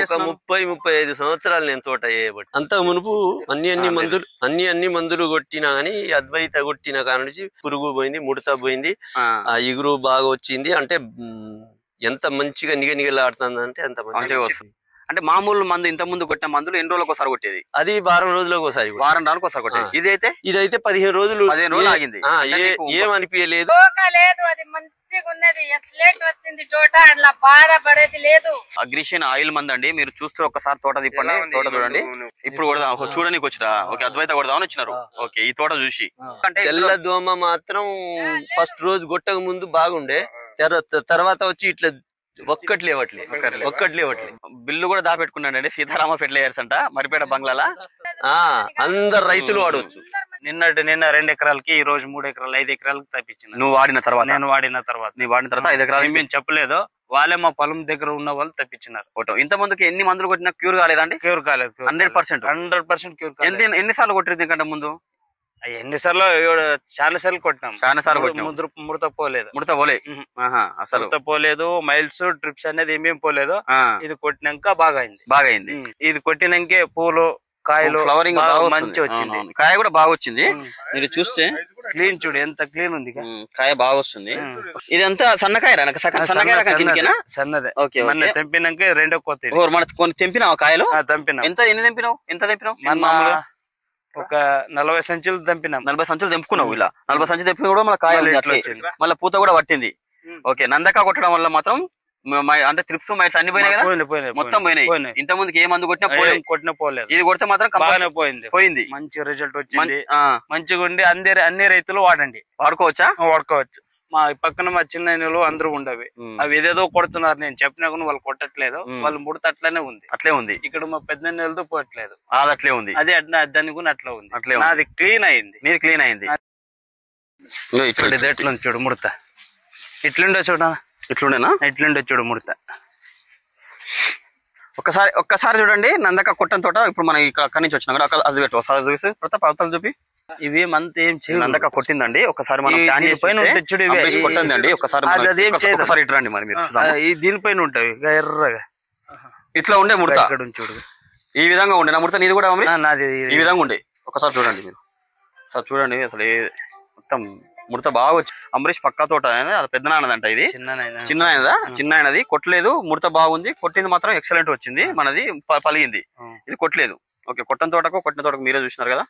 ఒక 30-35 సంవత్సరాలు నేను తోట చేయబట్టి. అంత మునుపు అన్ని మందులు కొట్టినా గానీ అద్వైత కొట్టిన కాడ నుంచి పురుగు పోయింది, ముడత పోయింది, ఆ ఇగురు బాగా వచ్చింది. అంటే ఎంత మంచిగా నిగనిగలాడుతుంది అంటే అంత మంచిగా వస్తుంది. అంటే మామూలు మందు ఇంత ముందు కొట్టిన మందులు ఎన్ని రోజులకు ఒకసారి కొట్టేది? అది వారం రోజులకు ఒకసారి, వారం రోజులకు ఒకసారి కొట్టేది. ఇదైతే 15 రోజులు ఆగింది. ఏమనిపించలేదు. అది మంచిగా ఉన్నది, ఎక్సలెంట్ వచ్చింది తోట, అట్లా బాధపడేది లేదు. అగ్రిషన్ ఆయిల్ మంది అండి. మీరు చూస్తే ఒకసారి తోట తిప్పండి, తోట చూడండి. ఇప్పుడు కూడా చూడడానికి వచ్చిరా? ఓకే, అద్వైత కొడదామని వచ్చినారు. ఓకే, ఈ తోట చూసి. అంటే తెల్ల దోమ మాత్రం ఫస్ట్ రోజు కొట్టక ముందు బాగుండే, తర్వాత వచ్చి ఇట్లా ఒక్కటి లేవట్లే. బిల్లు కూడా దాపెట్టుకున్నాడండి సీతారామ ఫెర్టిలైజర్స్ అంట, మరిపేట బంగ్లాల. అందరు రైతులు వాడవచ్చు. నిన్న 2 ఎకరాలకి, ఈ రోజు 3 ఎకరాలు 5 ఎకరాలకు తప్పించింది. నువ్వు వాడిన తర్వాత? నేను వాడిన తర్వాత. 5 ఎకరాలు మేము చెప్పలేదు, వాళ్ళే మా పొలం దగ్గర ఉన్న వాళ్ళు తప్పించినారు. ఇంత ముందుకి ఎన్ని మందులు కొట్టినా క్యూర్ కాలేదండి? క్యూర్ కాలేదు. 100% క్యూర్ కాలేదు. ఎన్నిసార్లు కొట్టింది దీనికంటే ముందు? ఎన్నిసార్లు? చాలా సార్లు కొట్టినాం. చాలా సార్లు ముడత పోలేదు. అసలు పోలేదు. మైల్స్ ట్రిప్స్ అనేది ఏమేమి పోలేదు. ఇది కొట్టినాక బాగా అయింది. ఇది కొట్టినాకే పూలు, కాయలు, ఫ్లవరింగ్ మంచి వచ్చింది. కాయ కూడా బాగా వచ్చింది. మీరు చూస్తే క్లీన్ చూడు, ఎంత క్లీన్ ఉంది. కాయ బాగా వస్తుంది. ఇదంతా సన్నకాయ సన్నదే. తెంపినాక 2వ కోత. మన తెంపినావు కాయలు? తెంపినా. ఎన్ని తెంపినావు? ఎంత తెంపినావు? ఒక 40 సంచులు తెంపినాం. 40 సంచులు తెంపుకున్నావు. ఇలా 40 సంచులు తెంపిన కూడా మన కాయ మళ్ళీ పూత కూడా పట్టింది. ఓకే, నందక కొట్టడం వల్ల మాత్రం అంటే ట్రిప్స్ మైట్స్ అన్ని పోయినాయి కదా? మొత్తం పోయినాయి. ఇంత ముందుకి ఏ మందు కొట్టినా పోలేదు. ఇది కొడితే మాత్రం బాగానే పోయింది. మంచి రిజల్ట్ వచ్చింది. మంచిగా ఉండి అన్ని రైతులు వాడండి. వాడుకోవచ్చా? వాడుకోవచ్చు. మా పక్కన మా చిన్న అందరూ ఉండవి. అవి ఏదేదో కొడుతున్నారు. నేను చెప్పినా కూడా వాళ్ళు కొట్టట్లేదు. వాళ్ళు ముడత అట్లనే ఉంది. ఇక్కడ మా పెద్ద పోవట్లేదు. అది అట్లే ఉంది. అదే దాని కూడా అట్లా ఉంది. అది క్లీన్ అయింది. నీది క్లీన్ అయింది. ఎట్లా చూడు ముడత. ఇట్లుండే ఇట్లుండేనా? ఇట్లుండే చూడు ముడత. ఒక్కసారి చూడండి నందక కొట్టని తోట. ఇప్పుడు మనం ఇక్కడ నుంచి వచ్చినా కూడా అది పెట్టు. ఒకసారి చూసి అవతలు చూపి. ఇవి మంత్ ఏం చేయదు. నందక కొట్టిందండి. ఒకసారి మనం కొట్టండి. ఒకసారి ఇటు రండి. మరి మీరు దీనిపైన ఉంటాయి ఎర్రగా ఇట్లా ఉండే ముడత. చూడు, ఈ విధంగా ఉండే నా ముడత. నీది కూడా నాది ఈ విధంగా ఉండే. ఒకసారి చూడండి మీరు. ఒకసారి చూడండి. అసలు మొత్తం ముడత బాగా వచ్చి. అంబరీష్ పక్కా తోట అది పెద్ద నాన్నదంట. ఇది చిన్న ఆయనది. కొట్టలేదు, ముడత బాగుంది. కొట్టింది మాత్రం ఎక్సలెంట్ వచ్చింది. మనది పలిగింది. ఇది కొట్టలేదు. ఓకే, కొట్టిన తోటకు మీరే చూసినారు కదా.